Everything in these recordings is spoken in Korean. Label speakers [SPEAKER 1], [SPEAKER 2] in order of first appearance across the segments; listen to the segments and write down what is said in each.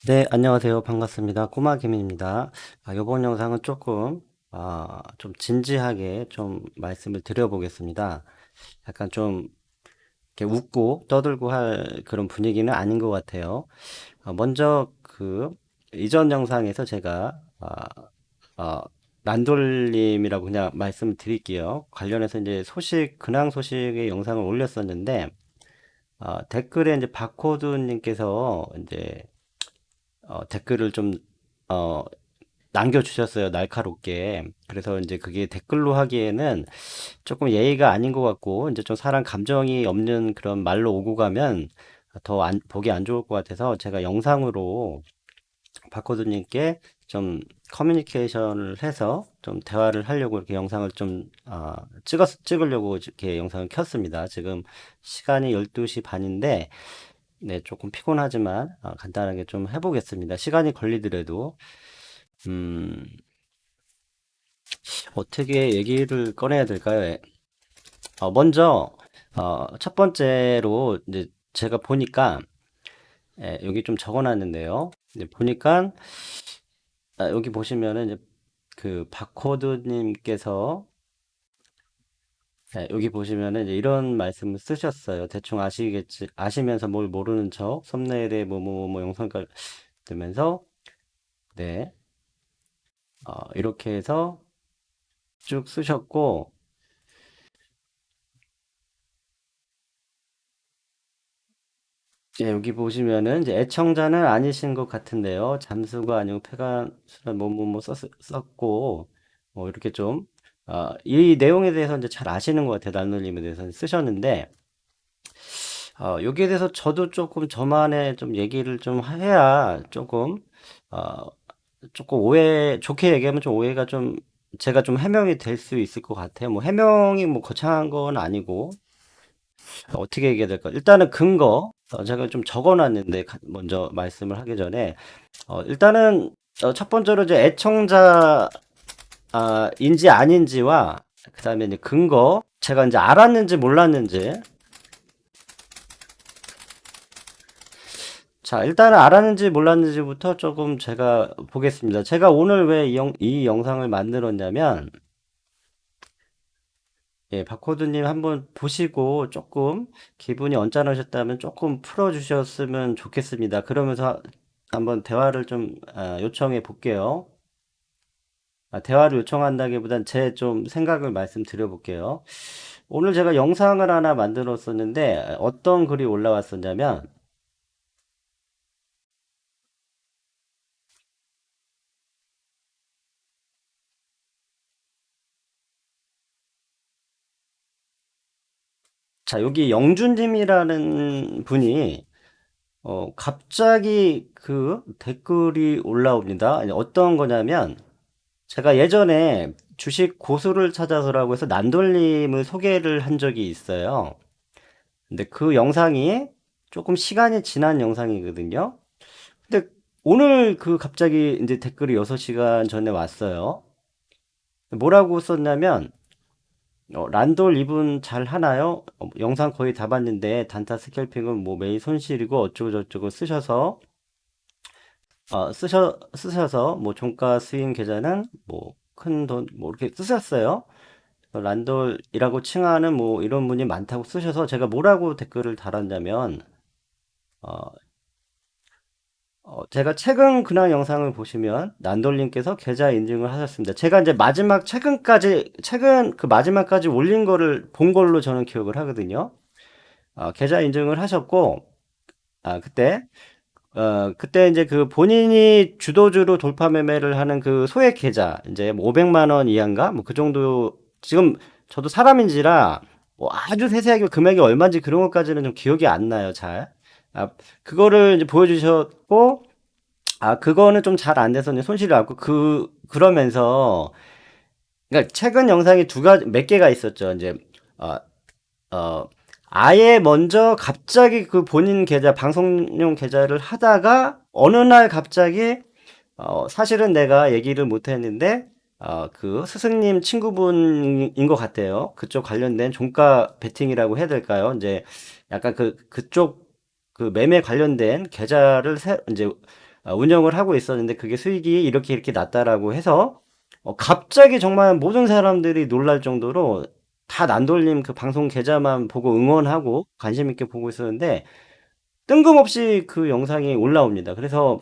[SPEAKER 1] 네, 안녕하세요. 반갑습니다. 꼬마김입니다. 이번 영상은 조금, 좀 진지하게 좀 말씀을 드려보겠습니다. 약간 좀 이렇게 웃고 떠들고 할 그런 분위기는 아닌 것 같아요. 먼저 이전 영상에서 제가, 어, 란돌님이라고 그냥 말씀을 드릴게요. 관련해서 이제 근황 소식의 영상을 올렸었는데, 댓글에 이제 바코드님께서 이제 댓글을 좀, 어, 남겨주셨어요. 날카롭게. 그래서 이제 그게 댓글로 하기에는 조금 예의가 아닌 것 같고, 이제 좀 사람 감정이 없는 그런 말로 오고 가면 보기 안 좋을 것 같아서 제가 영상으로 바코드님께 좀 커뮤니케이션을 해서 좀 대화를 하려고 이렇게 영상을 좀, 찍으려고 이렇게 영상을 켰습니다. 지금 시간이 12시 반인데, 네, 조금 피곤하지만 간단하게 좀 해보겠습니다. 시간이 걸리더라도. 음, 어떻게 얘기를 꺼내야 될까요? 먼저, 첫 번째로, 이제 제가 보니까, 여기 좀 적어놨는데요. 이제 보니까, 여기 보시면은, 이제 바코드님께서, 여기 보시면은 이제 이런 말씀을 쓰셨어요. 대충 아시면서 뭘 모르는 척, 썸네일에 뭐 영상까지 뜨면서, 네, 이렇게 해서 쭉 쓰셨고, 예, 여기 보시면은 이제 애청자는 아니신 것 같은데요. 잠수가 아니고 폐가수라 썼고, 뭐 이렇게 좀, 이 내용에 대해서 이제 잘 아시는 것 같아요. 나눌님에 대해서 쓰셨는데, 여기에 대해서 저도 조금 저만의 좀 얘기를 좀 해야 어, 조금 좋게 얘기하면 좀 오해가 좀, 제가 좀 해명이 될 수 있을 것 같아요. 뭐 해명이 뭐 거창한 건 아니고, 어떻게 얘기해야 될까? 일단은 제가 좀 적어놨는데, 먼저 말씀을 하기 전에, 일단은, 첫 번째로 이제 인지 아닌지와, 그 다음에 이제 제가 이제 알았는지 몰랐는지, 자, 일단은 알았는지 몰랐는지부터 조금 제가 보겠습니다. 제가 오늘 왜 이 영상을 만들었냐면, 예, 바코드님 한번 보시고 조금 기분이 언짢으셨다면 조금 풀어주셨으면 좋겠습니다. 그러면서 한번 대화를 좀 요청해 볼게요. 대화를 요청한다기보단 제 좀 생각을 말씀드려 볼게요. 오늘 제가 영상을 하나 만들었었는데 어떤 글이 올라왔었냐면, 자, 여기 영준님이라는 분이 갑자기 그 댓글이 올라옵니다. 아니, 어떤 거냐면, 제가 예전에 주식 고수를 찾아서라고 해서 난돌림을 소개를 한 적이 있어요. 근데 그 영상이 조금 시간이 지난 영상이거든요. 근데 오늘 갑자기 이제 댓글이 6시간 전에 왔어요. 뭐라고 썼냐면, 란돌 이분 잘 하나요? 영상 거의 다 봤는데 단타 스캘핑은 뭐 매일 손실이고 어쩌고 저쩌고 쓰셔서 뭐 종가 스윙 계좌는 뭐 큰 돈 뭐 이렇게 쓰셨어요. 란돌이라고 칭하는 뭐 이런 분이 많다고 쓰셔서 제가 뭐라고 댓글을 달았냐면, 어, 제가 최근 근황 영상을 보시면 란돌님께서 계좌 인증을 하셨습니다. 제가 이제 최근 그 마지막까지 올린 거를 본 걸로 저는 기억을 하거든요. 계좌 인증을 하셨고, 그때 그때 이제 그 본인이 주도주로 돌파 매매를 하는 그 소액 계좌, 이제 뭐 500만 원 이하인가? 뭐 그 정도, 지금 저도 사람인지라 뭐 아주 세세하게 금액이 얼마인지 그런 것까지는 좀 기억이 안 나요, 잘. 그거를 이제 보여주셨고, 그거는 좀 잘 안 돼서 이제 손실을 났고, 그러면서, 그러니까 최근 영상이 몇 개가 있었죠. 이제, 어, 어, 아예 먼저 갑자기 그 본인 계좌, 방송용 계좌를 하다가 어느 날 갑자기 사실은 내가 얘기를 못 했는데 그 스승님 친구분인 것 같아요. 그쪽 관련된 종가 베팅이라고 해야 될까요? 이제 약간 그쪽 그 매매 관련된 계좌를 이제 운영을 하고 있었는데 그게 수익이 이렇게 이렇게 났다라고 해서 갑자기 정말 모든 사람들이 놀랄 정도로 다 난돌림 그 방송 계좌만 보고 응원하고 관심 있게 보고 있었는데 뜬금없이 그 영상이 올라옵니다. 그래서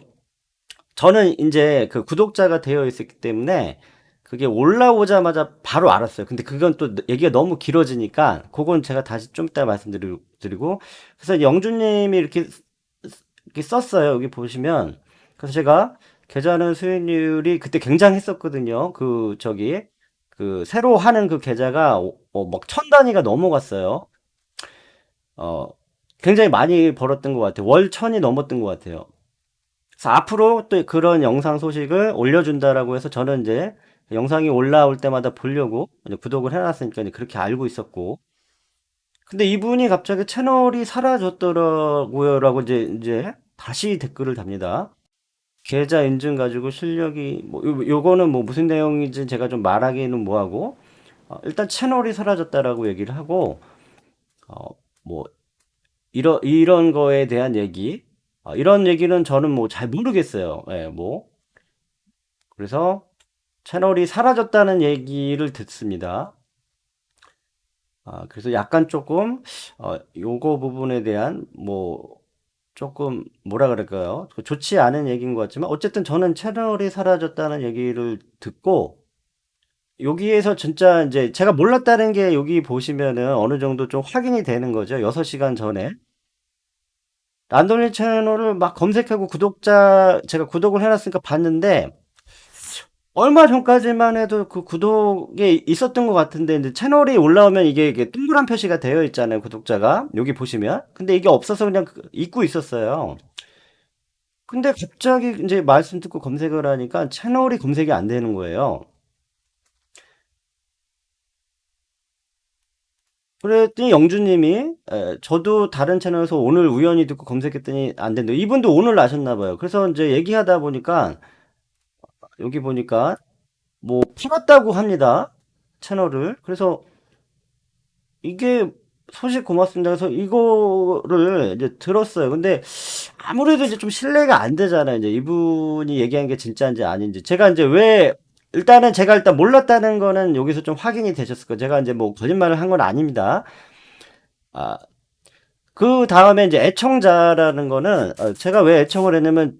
[SPEAKER 1] 저는 이제 그 구독자가 되어 있었기 때문에 그게 올라오자마자 바로 알았어요. 근데 그건 또 얘기가 너무 길어지니까 그건 제가 다시 좀 이따 말씀드리고 그래서 영주님이 이렇게 썼어요. 여기 보시면 그래서 제가 계좌는 수익률이 그때 굉장했었거든요. 그 새로 하는 그 계좌가 막 천 단위가 넘어갔어요. 어 굉장히 많이 벌었던 것 같아요. 월 천이 넘었던 것 같아요. 그래서 앞으로 또 그런 영상 소식을 올려준다라고 해서 저는 이제 영상이 올라올 때마다 보려고 이제 구독을 해놨으니까 이제 그렇게 알고 있었고. 근데 이분이 갑자기 채널이 사라졌더라고요. 라고 이제 다시 댓글을 답니다. 계좌 인증 가지고 실력이, 뭐, 요거는 뭐 무슨 내용인지 제가 좀 말하기는 뭐하고, 일단 채널이 사라졌다라고 얘기를 하고, 어, 뭐, 이런 거에 대한 얘기, 이런 얘기는 저는 뭐 잘 모르겠어요. 예, 뭐. 그래서 채널이 사라졌다는 얘기를 듣습니다. 그래서 약간 조금, 요거 부분에 대한, 뭐, 조금, 뭐라 그럴까요? 좋지 않은 얘기인 것 같지만, 어쨌든 저는 채널이 사라졌다는 얘기를 듣고, 여기에서 진짜 이제 제가 몰랐다는 게 여기 보시면은 어느 정도 좀 확인이 되는 거죠. 6시간 전에. 란돌리 채널을 막 검색하고 제가 구독을 해놨으니까 봤는데, 얼마 전까지만 해도 그 구독에 있었던 것 같은데, 이제 채널이 올라오면 이게 동그란 표시가 되어 있잖아요, 구독자가. 여기 보시면. 근데 이게 없어서 그냥 잊고 있었어요. 근데 갑자기 이제 말씀 듣고 검색을 하니까 채널이 검색이 안 되는 거예요. 그랬더니 영주님이, 저도 다른 채널에서 오늘 우연히 듣고 검색했더니 안 된다. 이분도 오늘 아셨나 봐요. 그래서 이제 얘기하다 보니까, 여기 보니까, 뭐, 팔았다고 합니다. 채널을. 그래서 이게 소식 고맙습니다. 그래서 이거를 이제 들었어요. 근데 아무래도 이제 좀 신뢰가 안 되잖아요. 이제 이분이 얘기한 게 진짜인지 아닌지. 제가 이제 일단은 제가 일단 몰랐다는 거는 여기서 좀 확인이 되셨을 거예요. 제가 이제 뭐 거짓말을 한 건 아닙니다. 아, 그 다음에 이제 애청자라는 거는, 제가 왜 애청을 했냐면,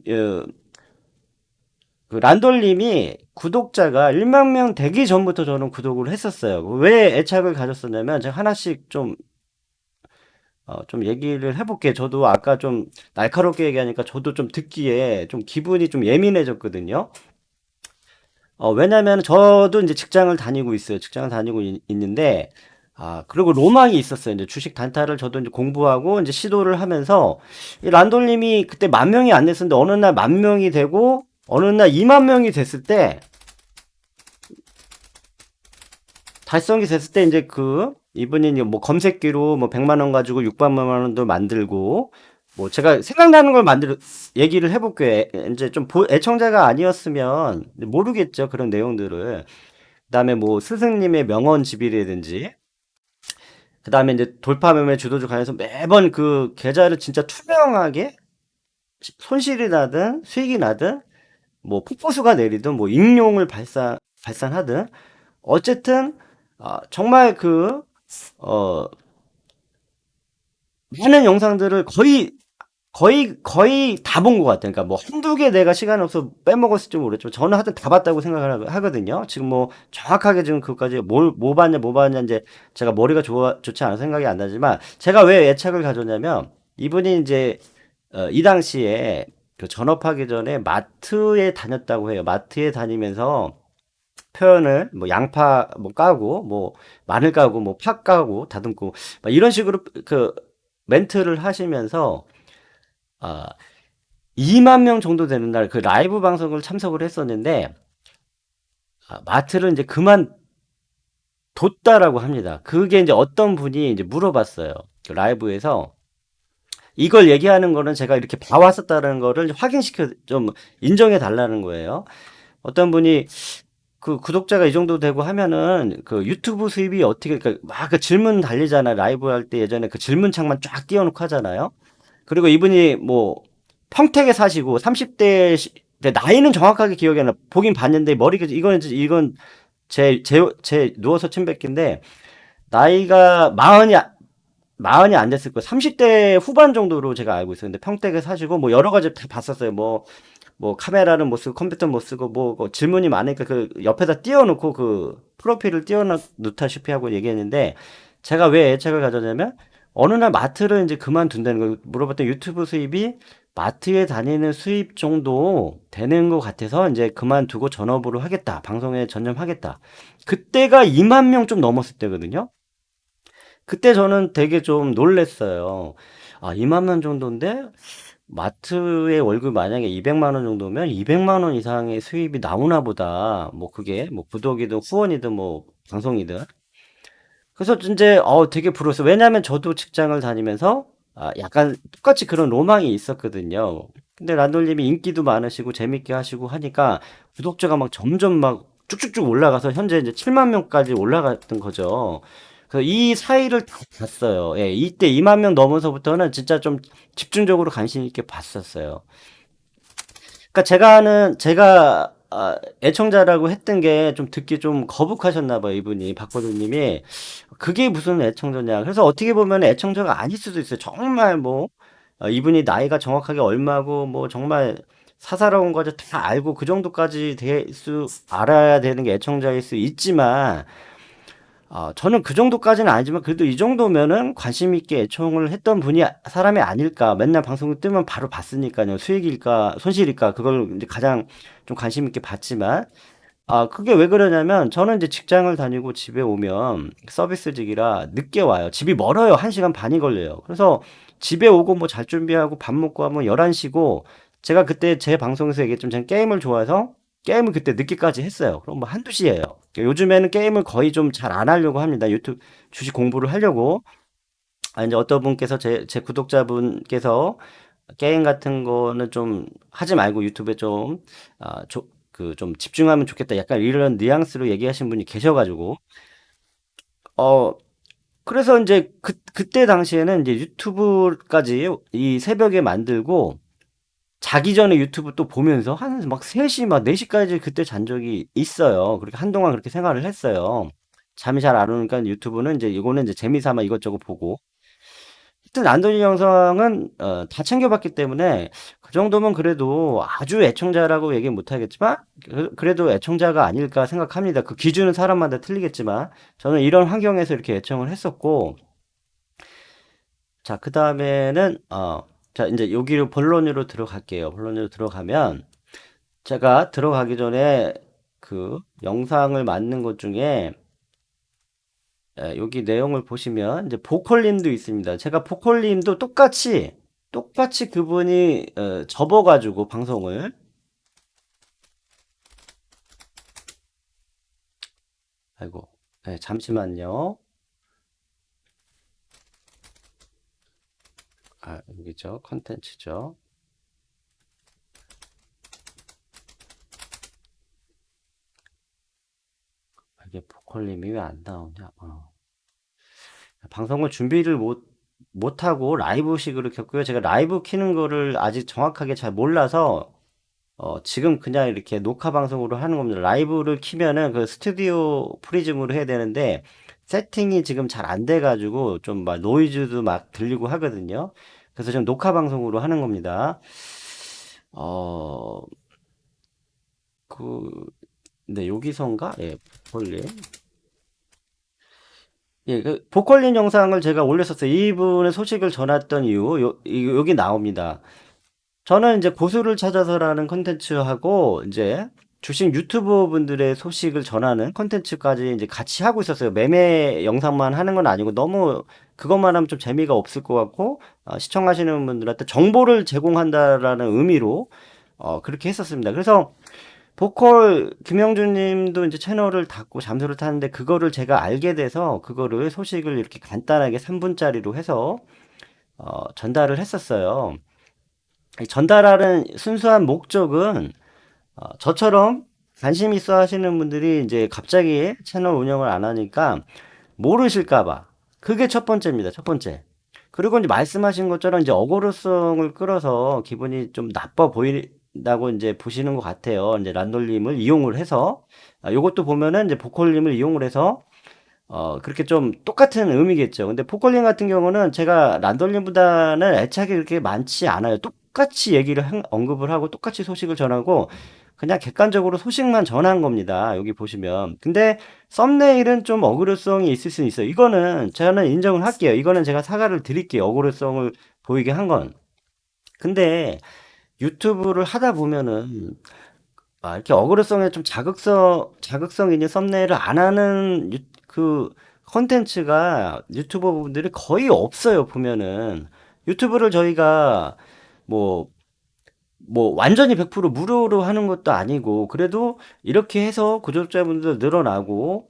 [SPEAKER 1] 그 란돌님이 구독자가 1만 명 되기 전부터 저는 구독을 했었어요. 왜 애착을 가졌었냐면, 제가 하나씩 좀 얘기를 해볼게요. 저도 아까 좀 날카롭게 얘기하니까 저도 좀 듣기에 좀 기분이 좀 예민해졌거든요. 왜냐면 저도 이제 직장을 다니고 있어요. 직장을 다니고 있는데, 그리고 로망이 있었어요. 이제 주식 단타를 저도 이제 공부하고 이제 시도를 하면서, 이 란돌님이 그때 10,000명이 안 됐었는데, 어느 날 10,000명이 되고, 어느 날 20,000명이 됐을 때, 달성이 됐을 때 이제 이분이 이제 뭐 검색기로 뭐 100만 원 가지고 600만 원도 만들고 뭐 제가 생각나는 걸 얘기를 해볼게요. 이제 좀 애청자가 아니었으면 모르겠죠. 그런 내용들을. 그다음에 뭐 스승님의 명언집이라든지 그다음에 이제 돌파매매 주도주 관해서 매번 그 계좌를 진짜 투명하게 손실이 나든 수익이 나든 뭐 폭포수가 내리든 뭐 익룡을 발산하든 어쨌든 정말 어, 많은 영상들을 거의 다 본 것 같아요. 그러니까 뭐 한두 개 내가 시간이 없어 빼먹었을지 모르겠지만 저는 하여튼 다 봤다고 생각을 하거든요. 지금 뭐 정확하게 지금 그까지 뭐 봤냐, 이제 제가 머리가 좋지 않아서 생각이 안 나지만 제가 왜 애착을 가졌냐면 이분이 이제, 이 당시에 그 전업하기 전에 마트에 다녔다고 해요. 마트에 다니면서 표현을 뭐 양파 뭐 까고 뭐 마늘 까고 뭐 팥 까고 다듬고 막 이런 식으로 그 멘트를 하시면서 아 2만 명 정도 되는 날 그 라이브 방송을 참석을 했었는데 마트를 이제 그만뒀다라고 합니다. 그게 이제 어떤 분이 이제 물어봤어요. 그 라이브에서 이걸 얘기하는 거는 제가 이렇게 봐왔었다는 거를 확인시켜 좀 인정해 달라는 거예요. 어떤 분이 그 구독자가 이 정도 되고 하면은 그 유튜브 수입이 어떻게 막 그 질문 달리잖아. 라이브 할 때 예전에 그 질문창만 쫙 띄워놓고 하잖아요. 그리고 이분이 뭐 평택에 사시고 30대 나이는 정확하게 기억이 안 나. 보긴 봤는데 머리가 이건 제 누워서 침뱉기인데 나이가 마흔이 안 됐을 거예요. 30대 후반 정도로 제가 알고 있어요. 근데 평택에 사시고 뭐 여러 가지 다 봤었어요. 뭐 카메라는 못 쓰고 컴퓨터 못 쓰고 뭐 질문이 많으니까 그 옆에다 띄워놓고 그 프로필을 띄워놓다시피 하고 얘기했는데 제가 왜 애착을 가졌냐면 어느 날 마트를 이제 그만둔다는 거 물어봤더니 유튜브 수입이 마트에 다니는 수입 정도 되는 것 같아서 이제 그만두고 전업으로 하겠다. 방송에 전념하겠다. 그때가 2만 명 좀 넘었을 때거든요. 그때 저는 되게 좀 놀랬어요. 아, 2만 명 정도인데 마트의 월급 만약에 200만 원 정도면 200만 원 이상의 수입이 나오나 보다. 뭐 그게 뭐 구독이든 후원이든 뭐 방송이든. 그래서 이제 되게 부러웠어요. 왜냐면 저도 직장을 다니면서 약간 똑같이 그런 로망이 있었거든요. 근데 란돌님이 인기도 많으시고 재밌게 하시고 하니까 구독자가 막 점점 막 쭉쭉쭉 올라가서 현재 이제 7만 명까지 올라갔던 거죠. 그래서 이 사이를 다 봤어요. 예, 이때 2만 명 넘어서부터는 진짜 좀 집중적으로 관심 있게 봤었어요. 그러니까 제가 애청자라고 했던 게 좀 듣기 좀 거북하셨나 봐요, 이분이 박보도님이. 그게 무슨 애청자냐. 그래서 어떻게 보면 애청자가 아닐 수도 있어요. 정말 뭐 이분이 나이가 정확하게 얼마고 뭐 정말 사사로운 거죠 다 알고 그 정도까지 알아야 되는 게 애청자일 수 있지만 저는 그 정도까지는 아니지만 그래도 이 정도면은 관심 있게 애청을 했던 사람이 아닐까. 맨날 방송 뜨면 바로 봤으니까요. 수익일까, 손실일까. 그걸 이제 가장 좀 관심 있게 봤지만, 그게 왜 그러냐면 저는 이제 직장을 다니고 집에 오면 서비스직이라 늦게 와요. 집이 멀어요. 1시간 반이 걸려요. 그래서 집에 오고 뭐 잘 준비하고 밥 먹고 하면 11시고 제가 그때 제 방송에서 얘기했지만 저는 게임을 좋아해서 게임을 그때 늦게까지 했어요. 그럼 뭐 한두 시예요. 요즘에는 게임을 거의 좀 잘 안 하려고 합니다. 유튜브 주식 공부를 하려고. 이제 어떤 분께서 제 구독자분께서 게임 같은 거는 좀 하지 말고 유튜브에 좀, 좀 집중하면 좋겠다. 약간 이런 뉘앙스로 얘기하신 분이 계셔가지고. 어, 그래서 이제 그때 당시에는 이제 유튜브까지 이 새벽에 만들고 자기 전에 유튜브 또 보면서 한 막 3시 막 4시까지 그때 잔 적이 있어요. 그렇게 한동안 그렇게 생활을 했어요. 잠이 잘 안 오니까 유튜브는 이제 이거는 이제 재미삼아 이것저것 보고. 하여튼 안도지 영상은 다 챙겨봤기 때문에 그 정도면 그래도 아주 애청자라고 얘기 못 하겠지만 그래도 애청자가 아닐까 생각합니다. 그 기준은 사람마다 틀리겠지만 저는 이런 환경에서 이렇게 애청을 했었고 자, 그 다음에는 자, 이제 여기로 본론으로 들어갈게요. 본론으로 들어가면 제가 들어가기 전에 그 영상을 만든 것 중에 여기 내용을 보시면 이제 보컬님도 있습니다. 제가 보컬님도 똑같이 그분이 접어가지고 방송을 아이고 잠시만요. 여기죠. 컨텐츠죠. 이게 보컬님이 왜 안 나오냐? 방송을 준비를 못하고 라이브식으로 켰고요. 제가 라이브 키는 거를 아직 정확하게 잘 몰라서 지금 그냥 이렇게 녹화 방송으로 하는 겁니다. 라이브를 키면은 그 스튜디오 프리즘으로 해야 되는데 세팅이 지금 잘 안 돼가지고 좀 막 노이즈도 막 들리고 하거든요. 그래서 지금 녹화 방송으로 하는 겁니다. 어, 그, 네, 여기선가? 예, 볼리. 예, 그 보컬린 영상을 제가 올렸었어요. 이분의 소식을 전했던 이유, 여기 나옵니다. 저는 이제 고수를 찾아서라는 컨텐츠하고 이제 주식 유튜버 분들의 소식을 전하는 컨텐츠까지 이제 같이 하고 있었어요. 매매 영상만 하는 건 아니고 너무 그것만 하면 좀 재미가 없을 것 같고 시청하시는 분들한테 정보를 제공한다라는 의미로 그렇게 했었습니다. 그래서 보컬 김영준 님도 이제 채널을 닫고 잠수를 타는데 그거를 제가 알게 돼서 그거를 소식을 이렇게 간단하게 3분짜리로 해서 전달을 했었어요. 이 전달하는 순수한 목적은 저처럼 관심 있어 하시는 분들이 이제 갑자기 채널 운영을 안 하니까 모르실까 봐. 그게 첫 번째입니다. 첫 번째. 그리고 이제 말씀하신 것처럼 이제 어그로성을 끌어서 기분이 좀 나빠 보인다고 이제 보시는 것 같아요. 이제 란돌님을 이용을 해서. 요것도 보면은 이제 보컬님을 이용을 해서 그렇게 좀 똑같은 의미겠죠. 근데 포컬링 같은 경우는 제가 란돌림보다는 애착이 그렇게 많지 않아요. 똑같이 얘기를 언급을 하고 똑같이 소식을 전하고 그냥 객관적으로 소식만 전한 겁니다. 여기 보시면. 근데 썸네일은 좀 어그로성이 있을 수 있어요. 이거는 저는 인정을 할게요. 이거는 제가 사과를 드릴게요. 어그로성을 보이게 한 건. 근데 유튜브를 하다 보면은 이렇게 어그로성에 좀 자극성 있는 썸네일을 안 하는 그 컨텐츠가 유튜버 분들이 거의 없어요, 보면은. 유튜브를 저희가 뭐, 완전히 100% 무료로 하는 것도 아니고, 그래도 이렇게 해서 구독자분들 늘어나고,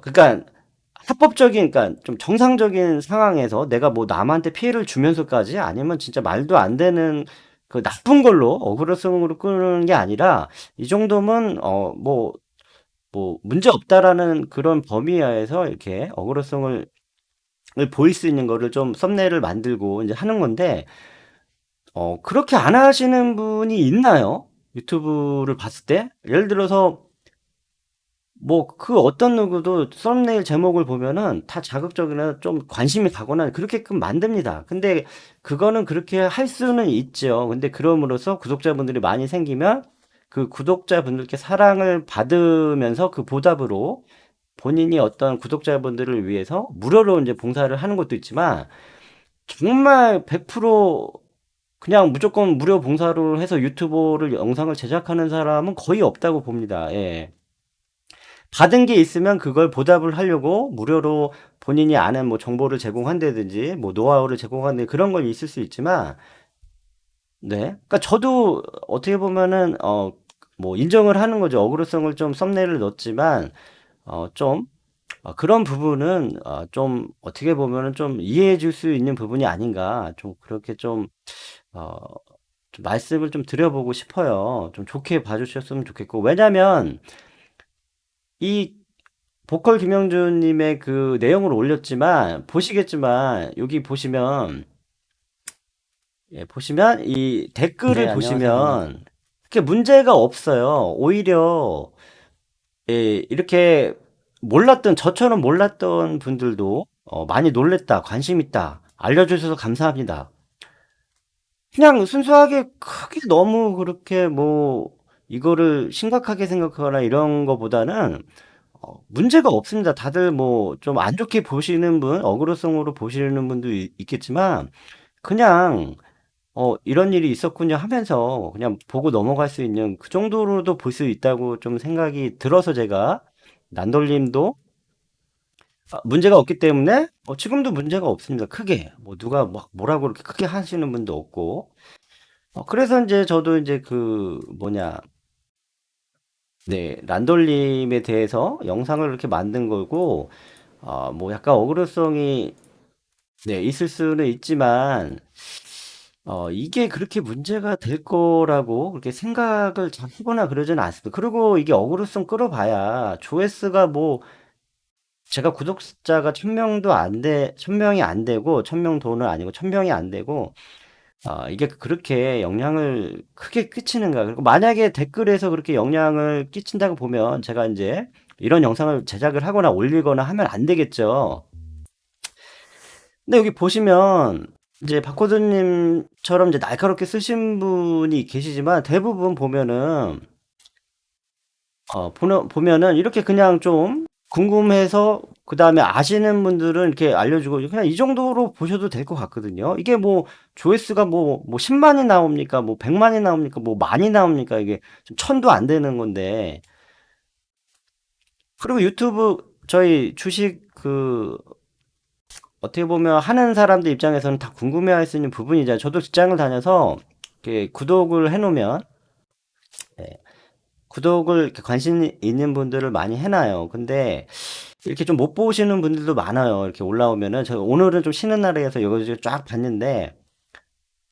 [SPEAKER 1] 그러니까 합법적인, 그러니까 좀 정상적인 상황에서 내가 뭐 남한테 피해를 주면서까지 아니면 진짜 말도 안 되는 그 나쁜 걸로 어그로성으로 끄는 게 아니라 이 정도면 문제 없다라는 그런 범위 하에서 이렇게 어그로성을 보일 수 있는 거를 좀 썸네일을 만들고 이제 하는 건데 그렇게 안 하시는 분이 있나요? 유튜브를 봤을 때? 예를 들어서 뭐 그 어떤 누구도 썸네일 제목을 보면은 다 자극적이나 좀 관심이 가거나 그렇게끔 만듭니다. 근데 그거는 그렇게 할 수는 있죠. 근데 그럼으로써 구독자분들이 많이 생기면 그 구독자분들께 사랑을 받으면서 그 보답으로 본인이 어떤 구독자분들을 위해서 무료로 이제 봉사를 하는 것도 있지만 정말 100% 그냥 무조건 무료 봉사를 해서 유튜브를 영상을 제작하는 사람은 거의 없다고 봅니다. 예. 받은 게 있으면 그걸 보답을 하려고 무료로 본인이 아는 뭐 정보를 제공한다든지 뭐 노하우를 제공하는 그런 건 있을 수 있지만 네. 그러니까 저도 어떻게 보면은 뭐 인정을 하는 거죠. 어그로성을 좀 썸네일을 넣었지만 좀 그런 부분은 좀 어떻게 보면은 좀 이해해 줄 수 있는 부분이 아닌가 좀 그렇게 어, 좀 말씀을 좀 드려보고 싶어요. 좀 좋게 봐주셨으면 좋겠고 왜냐면 이 보컬 김영준님의 그 내용을 올렸지만 보시겠지만 여기 보시면 보시면 이
[SPEAKER 2] 네,
[SPEAKER 1] 댓글을
[SPEAKER 2] 안녕하세요, 형님.
[SPEAKER 1] 보시면 그렇게 문제가 없어요. 오히려 이렇게 몰랐던 저처럼 몰랐던 분들도 많이 놀랬다, 관심 있다, 알려주셔서 감사합니다. 그냥 순수하게 크게 너무 그렇게 뭐 이거를 심각하게 생각하거나 이런 거보다는 문제가 없습니다. 다들 뭐 좀 안 좋게 보시는 분, 어그로성으로 보시는 분도 있겠지만 그냥 이런 일이 있었군요 하면서 그냥 보고 넘어갈 수 있는 그 정도로도 볼 수 있다고 좀 생각이 들어서 제가 난돌림도 문제가 없기 때문에 지금도 문제가 없습니다. 크게 뭐 누가 막 뭐라고 그렇게 크게 하시는 분도 없고 그래서 이제 저도 이제 그 뭐냐 네 란돌림에 대해서 영상을 이렇게 만든 거고 뭐 약간 어그로성이 네 있을 수는 있지만 이게 그렇게 문제가 될 거라고 그렇게 생각을 잘 하거나 그러지는 않습니다. 그리고 이게 어그로성 끌어봐야 조회수가 뭐 제가 구독자가 1000명도 안 돼, 1000명이 안 되고, 1000명 돈은 아니고 1000명이 안 되고, 이게 그렇게 영향을 크게 끼치는가. 그리고 만약에 댓글에서 그렇게 영향을 끼친다고 보면 제가 이제 이런 영상을 제작을 하거나 올리거나 하면 안 되겠죠. 근데 여기 보시면 이제 박호준님처럼 이제 날카롭게 쓰신 분이 계시지만 대부분 보면은 보면은 이렇게 그냥 좀 궁금해서 그 다음에 아시는 분들은 이렇게 알려주고 그냥 이 정도로 보셔도 될 것 같거든요. 이게 뭐 조회수가 뭐 10만이 나옵니까? 뭐 100만이 나옵니까? 뭐 많이 나옵니까? 이게 좀 천도 안 되는 건데. 그리고 유튜브 저희 주식 그 어떻게 보면 하는 사람들 입장에서는 다 궁금해할 수 있는 부분이잖아요. 저도 직장을 다녀서 이렇게 구독을 해놓으면 예, 구독을 이렇게 관심 있는 분들을 많이 해놔요. 근데 이렇게 좀 못 보시는 분들도 많아요. 이렇게 올라오면은 저 오늘은 좀 쉬는 날이어서 이거 쫙 봤는데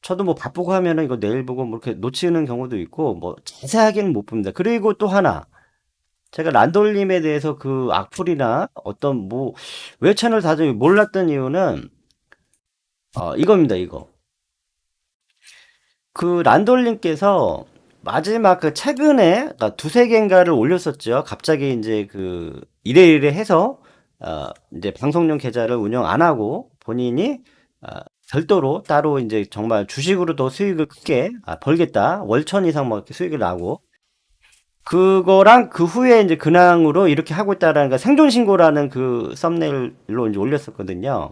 [SPEAKER 1] 저도 뭐 바쁘고 하면은 이거 내일 보고 뭐 이렇게 놓치는 경우도 있고 뭐 자세하게는 못 봅니다. 그리고 또 하나 제가 란돌림에 대해서 그 악플이나 어떤 뭐 왜 채널 다들 몰랐던 이유는 이겁니다, 이거. 그 란돌님께서 마지막 그 최근에 그러니까 두세 개인가를 올렸었죠. 갑자기 이제 그 이래 해서 이제 방송용 계좌를 운영 안 하고 본인이 어, 별도로 따로 이제 정말 주식으로도 수익을 크게 벌겠다. 월천 이상 뭐 이렇게 수익을 나고 그거랑 그 후에 이제 근황으로 이렇게 하고 있다라는 그 생존 신고라는 그 썸네일로 이제 올렸었거든요.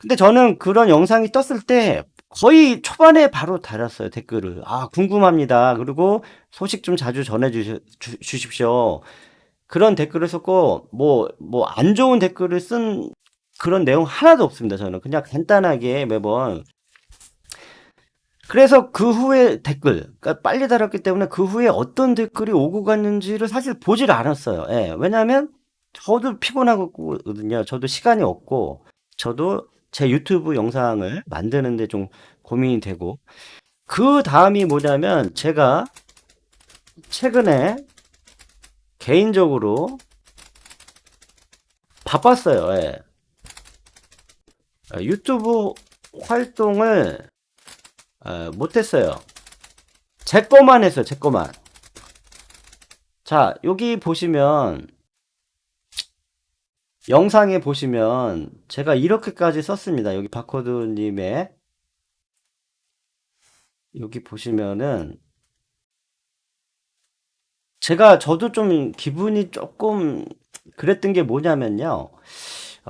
[SPEAKER 1] 근데 저는 그런 영상이 떴을 때 거의 초반에 바로 달았어요, 댓글을. 아, 궁금합니다. 그리고 소식 좀 자주 주십시오. 그런 댓글을 썼고, 안 좋은 댓글을 쓴 그런 내용 하나도 없습니다, 저는. 그냥 간단하게 매번. 그래서 그 후에 댓글, 그러니까 빨리 달았기 때문에 그 후에 어떤 댓글이 오고 갔는지를 사실 보질 않았어요. 예, 왜냐하면 저도 피곤하거든요. 저도 시간이 없고, 저도 제 유튜브 영상을 만드는데 좀 고민이 되고, 그 다음이 뭐냐면 제가 최근에 개인적으로 바빴어요. 예. 유튜브 활동을 못했어요. 제 거만 했어요. 제 거만. 자, 여기 보시면 영상에 보시면 제가 이렇게까지 썼습니다. 여기 바코드님의 여기 보시면은 저도 좀 기분이 조금 그랬던 게 뭐냐면요.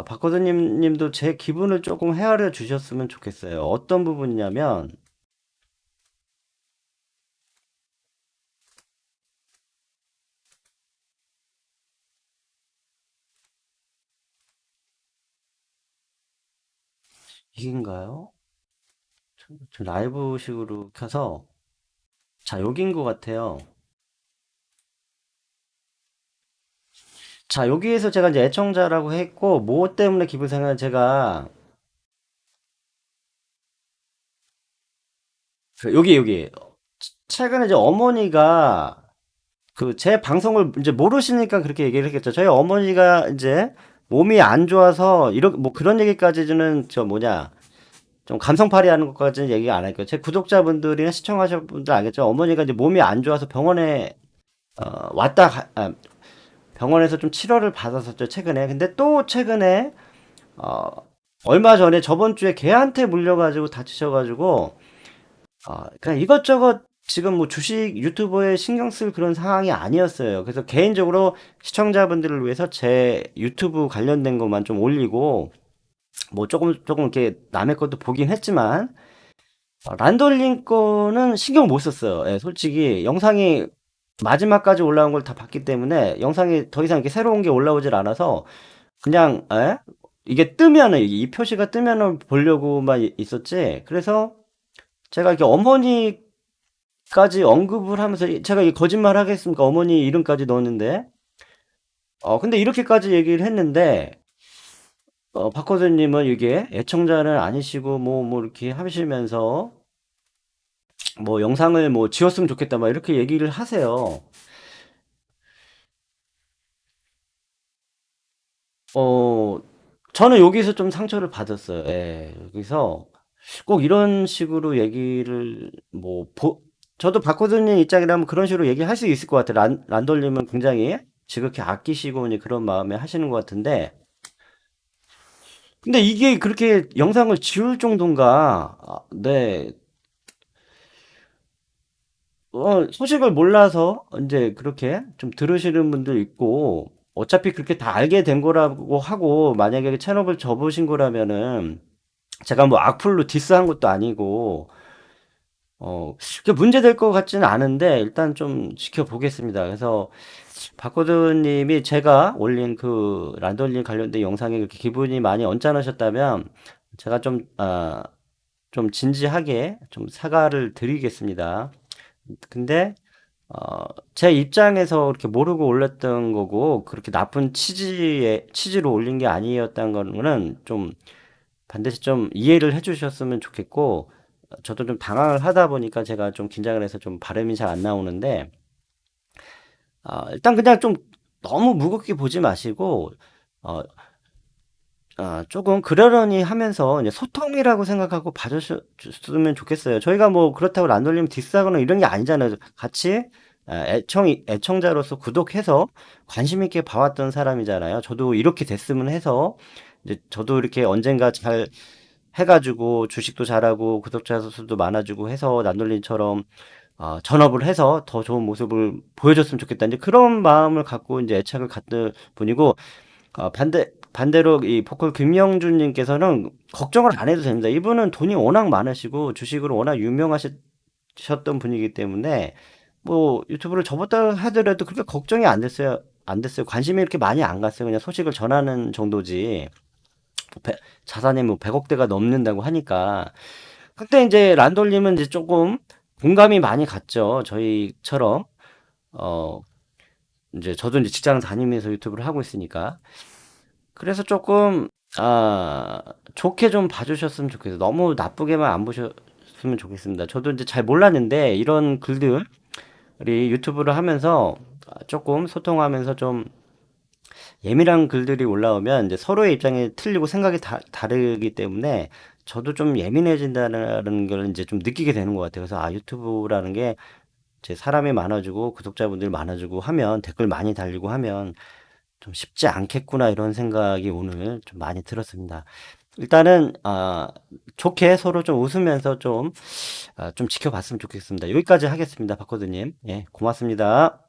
[SPEAKER 1] 바코드님 님도 제 기분을 조금 헤아려 주셨으면 좋겠어요. 어떤 부분이냐면 이긴가요? 저 라이브식으로 켜서 자, 여긴 것 같아요. 자, 여기에서 제가 이제 애청자라고 했고, 뭐 때문에 기분 상하는 제가, 여기. 최근에 이제 어머니가 그 제 방송을 이제 모르시니까 그렇게 얘기를 했겠죠. 저희 어머니가 이제 몸이 안 좋아서, 뭐 그런 얘기까지는 좀 감성팔이 하는 것까지는 얘기 안 할게요. 제 구독자분들이나 시청하시는 분들 알겠죠. 어머니가 이제 몸이 안 좋아서 병원에, 병원에서 좀 치료를 받았었죠, 최근에. 근데 또 최근에, 어, 얼마 전에 저번 주에 개한테 물려가지고 다치셔가지고 그냥 이것저것 지금 뭐 주식 유튜버에 신경 쓸 그런 상황이 아니었어요. 그래서 개인적으로 시청자분들을 위해서 제 유튜브 관련된 것만 좀 올리고 뭐 조금 이렇게 남의 것도 보긴 했지만 란돌린 거는 신경 못 썼어요. 예, 솔직히 영상이 마지막까지 올라온 걸 다 봤기 때문에 영상이 더 이상 이렇게 새로운 게 올라오질 않아서 그냥 이게 뜨면은 이 표시가 뜨면은 보려고만 있었지. 그래서 제가 이렇게 어머니까지 언급을 하면서 제가 이 거짓말 하겠습니까? 어머니 이름까지 넣었는데. 근데 이렇게까지 얘기를 했는데 박호선님은 이게 애청자는 아니시고 뭐 이렇게 하시면서 뭐 영상을 뭐 지웠으면 좋겠다 막 이렇게 얘기를 하세요. 어, 저는 여기서 좀 상처를 받았어요. 예, 여기서 꼭 이런 식으로 얘기를 저도 박호준님 입장이라면 그런 식으로 얘기할 수 있을 것 같아요. 란돌님은 굉장히 지극히 아끼시고 이제 그런 마음에 하시는 것 같은데 근데 이게 그렇게 영상을 지울 정도인가? 네. 소식을 몰라서 이제 그렇게 좀 들으시는 분도 있고 어차피 그렇게 다 알게 된 거라고 하고 만약에 채널을 접으신 거라면은 제가 뭐 악플로 디스한 것도 아니고 그게 문제될 것 같지는 않은데 일단 좀 지켜보겠습니다. 그래서 박호드님이 제가 올린 그 란돌님 관련된 영상에 그렇게 기분이 많이 언짢으셨다면 제가 좀 진지하게 좀 사과를 드리겠습니다. 근데 제 입장에서 그렇게 모르고 올렸던 거고 그렇게 나쁜 취지로 올린 게 아니었다는 거는 좀 반드시 좀 이해를 해주셨으면 좋겠고 저도 좀 당황을 하다 보니까 제가 좀 긴장을 해서 좀 발음이 잘 안 나오는데 일단 그냥 좀 너무 무겁게 보지 마시고 어, 조금 그러려니 하면서 이제 소통이라고 생각하고 봐주셨으면 좋겠어요. 저희가 뭐 그렇다고 란돌림 디스하거나 이런 게 아니잖아요. 같이 애청자로서 구독해서 관심 있게 봐왔던 사람이잖아요. 저도 이렇게 됐으면 해서 이제 저도 이렇게 언젠가 잘 해가지고 주식도 잘하고 구독자 수도 많아지고 해서 란돌림처럼 전업을 해서 더 좋은 모습을 보여줬으면 좋겠다. 이제 그런 마음을 갖고 이제 애착을 갖는 분이고, 반대로 이 포컬 김영준님께서는 걱정을 안 해도 됩니다. 이분은 돈이 워낙 많으시고 주식으로 워낙 유명하셨던 분이기 때문에 뭐 유튜브를 접었다 하더라도 그렇게 걱정이 안 됐어요. 안 됐어요. 관심이 이렇게 많이 안 갔어요. 그냥 소식을 전하는 정도지. 뭐 자산이 뭐 100억대가 넘는다고 하니까. 근데 이제 란돌님은 이제 조금 공감이 많이 갔죠. 저희처럼. 어, 이제 저도 이제 직장 다니면서 유튜브를 하고 있으니까. 그래서 조금 좋게 좀 봐주셨으면 좋겠어요. 너무 나쁘게만 안 보셨으면 좋겠습니다. 저도 이제 잘 몰랐는데 이런 글들이 유튜브를 하면서 조금 소통하면서 좀 예민한 글들이 올라오면 이제 서로의 입장이 틀리고 생각이 다르기 때문에 저도 좀 예민해진다는 걸 이제 좀 느끼게 되는 것 같아요. 그래서 유튜브라는 게 이제 사람이 많아지고 구독자분들이 많아지고 하면 댓글 많이 달리고 하면 좀 쉽지 않겠구나 이런 생각이 오늘 좀 많이 들었습니다. 일단은 좋게 서로 좀 웃으면서 좀 지켜봤으면 좋겠습니다. 여기까지 하겠습니다. 박코드님. 예, 고맙습니다.